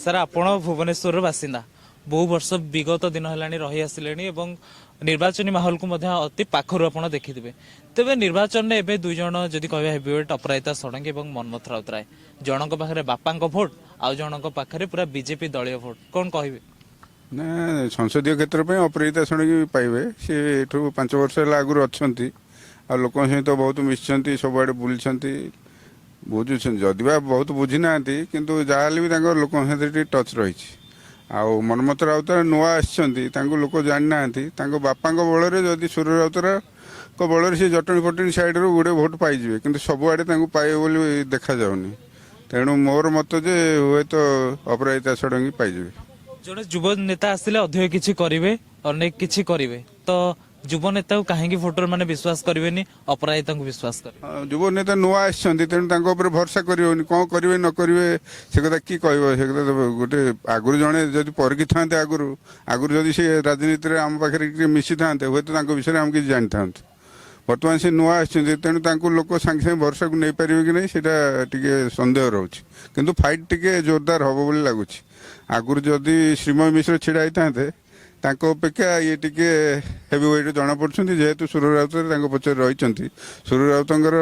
Sir ଆପଣ ଭୁବନେଶ୍ୱରର ବାସିନ୍ଦା ବହୁ ବର୍ଷ ବିଗତ ଦିନ ହେଲାଣି ରହି ଆସିଲେଣି ଏବଂ ନିର୍ବାଚନୀ ମାହୋଲକୁ ମଧ୍ୟ ଅତି ପାଖରୁ ଆପଣ ଦେଖିଥିବେ। ତେବେ ନିର୍ବାଚନରେ ଏବେ ଦୁଇ ଜଣ ଯଦି କହିବା ହେଭିୱେଟ୍ ଅପରାଜିତା ଷଡ଼ଙ୍ଗୀ ଏବଂ ମନ୍ମଥ ରାଉତରାୟ, ଜଣଙ୍କ ପାଖରେ ବାପାଙ୍କ ଭୋଟ ଆଉ ଜଣଙ୍କ ପାଖରେ ପୁରା ବିଜେପି ଦଳୀୟ ଭୋଟ, କ'ଣ କହିବେ? ନା ସଂସଦୀୟ କ୍ଷେତ୍ର ପାଇଁ ଅପରାଜିତା ଷଡ଼ଙ୍ଗୀ ପାଇବେ। ସେ ଏଠୁ 5 ବର୍ଷ ହେଲା ଆଗରୁ ଅଛନ୍ତି, ଆଉ ଲୋକଙ୍କ ସହିତ ବହୁତ ମିଶିଛନ୍ତି, ସବୁଆଡ଼େ ବୁଲିଛନ୍ତି, ବୁଝୁଛନ୍ତି। ଯଦି ବା ବହୁତ ବୁଝି ନାହାନ୍ତି କିନ୍ତୁ ଯାହାହେଲେ ବି ତାଙ୍କ ଲୋକଙ୍କ ସହିତ ଟିକେ ଟଚ୍ ରହିଛି। ଆଉ ମନ୍ମଥ ରାଉତରାୟ ନୂଆ ଆସିଛନ୍ତି, ତାଙ୍କୁ ଲୋକ ଜାଣିନାହାନ୍ତି। ତାଙ୍କ ବାପାଙ୍କ ବଳରେ ଯଦି ସୁର ରାଉତରାୟଙ୍କ ବଳରେ ସେ ଜଟଣୀ ଫଟଣୀ ସାଇଡ଼ରୁ ଗୋଟେ ଭୋଟ ପାଇଯିବେ, କିନ୍ତୁ ସବୁଆଡ଼େ ତାଙ୍କୁ ପାଇବେ ବୋଲି ଦେଖାଯାଉନି। ତେଣୁ ମୋର ମତ ଯେ ହୁଏତ ଅପରାଜିତା ଷଡ଼ଙ୍ଗୀ ପାଇଯିବେ। ଜଣେ ଯୁବ ନେତା ଆସିଲେ ଅଧିକ କିଛି କରିବେ, ଅନେକ କିଛି କରିବେ, ତ ଯୁବ ନେତାକୁ କାହିଁକି ଭୋଟର ମାନେ ବିଶ୍ୱାସ କରିବେନି, ଅପରାଜିତାଙ୍କୁ ବିଶ୍ୱାସ କରିବେ? ଯୁବ ନେତା ନୂଆ ଆସିଛନ୍ତି, ତେଣୁ ତାଙ୍କ ଉପରେ ଭରସା କରିହେବନି। କ'ଣ କରିବେ ନ କରିବେ ସେ କଥା କିଏ କହିବ? ସେ କଥା ଗୋଟେ ଆଗରୁ ଜଣେ ଯଦି ପରିକିଥାନ୍ତେ, ଆଗରୁ ଯଦି ସେ ରାଜନୀତିରେ ଆମ ପାଖରେ ଟିକେ ମିଶିଥାନ୍ତେ, ହୁଏତ ତାଙ୍କ ବିଷୟରେ ଆମେ କିଛି ଜାଣିଥାନ୍ତୁ। ବର୍ତ୍ତମାନ ସେ ନୂଆ ଆସିଛନ୍ତି, ତେଣୁ ତାଙ୍କୁ ଲୋକ ସାଙ୍ଗେ ସାଙ୍ଗେ ଭରସାକୁ ନେଇପାରିବେ କି ନାହିଁ ସେଇଟା ଟିକେ ସନ୍ଦେହ ରହୁଛି। କିନ୍ତୁ ଫାଇଟ୍ ଟିକେ ଜୋରଦାର ହେବ ବୋଲି ଲାଗୁଛି। ଆଗରୁ ଯଦି ଶ୍ରୀମୟ ମିଶ୍ର ଛିଡ଼ା ହେଇଥାନ୍ତେ, ତାଙ୍କ ଅପେକ୍ଷା ଇଏ ଟିକେ ହେଭି ୱେଟ୍ ଜଣାପଡ଼ୁଛନ୍ତି। ଯେହେତୁ ସୁର ରାଉତରାୟ ତାଙ୍କ ପଛରେ ରହିଛନ୍ତି, ସୁର ରାଉତଙ୍କର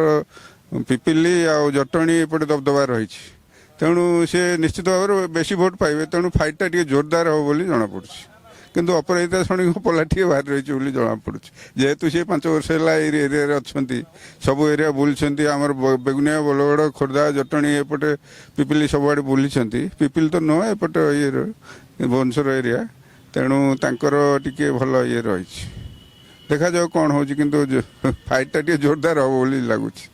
ପିପିଲି ଆଉ ଜଟଣୀ ଏପଟେ ଦବଦବା ରହିଛି, ତେଣୁ ସେ ନିଶ୍ଚିତ ଭାବରେ ବେଶୀ ଭୋଟ ପାଇବେ। ତେଣୁ ଫାଇଟ୍ଟା ଟିକେ ଜୋରଦାର ହେବ ବୋଲି ଜଣାପଡ଼ୁଛି। କିନ୍ତୁ ଅପରାଜିତା ଷଡ଼ଙ୍ଗୀଙ୍କ ପଲା ଟିକେ ବାହାରି ରହିଛି ବୋଲି ଜଣାପଡ଼ୁଛି। ଯେହେତୁ ସେ 5 ବର୍ଷ ହେଲା ଏଇ ଏରିଆରେ ଅଛନ୍ତି, ସବୁ ଏରିଆ ବୁଲିଛନ୍ତି, ଆମର ବେଗୁନିଆ, ବଲଗଡ଼, ଖୋର୍ଦ୍ଧା, ଜଟଣୀ ଏପଟେ ପିପିଲି ସବୁଆଡ଼େ ବୁଲିଛନ୍ତି। ପିପିଲି ତ ନୁହଁ, ଏପଟେ ଇଏର ଭୁବନେଶ୍ୱର ଏରିଆ, ତେଣୁ ତାଙ୍କର ଟିକେ ଭଲ ଇଏ ରହିଛି। ଦେଖାଯାଉ କ'ଣ ହେଉଛି, କିନ୍ତୁ ଫାଇଟ୍ଟା ଟିକେ ଜୋରଦାର ହେବ ବୋଲି ଲାଗୁଛି।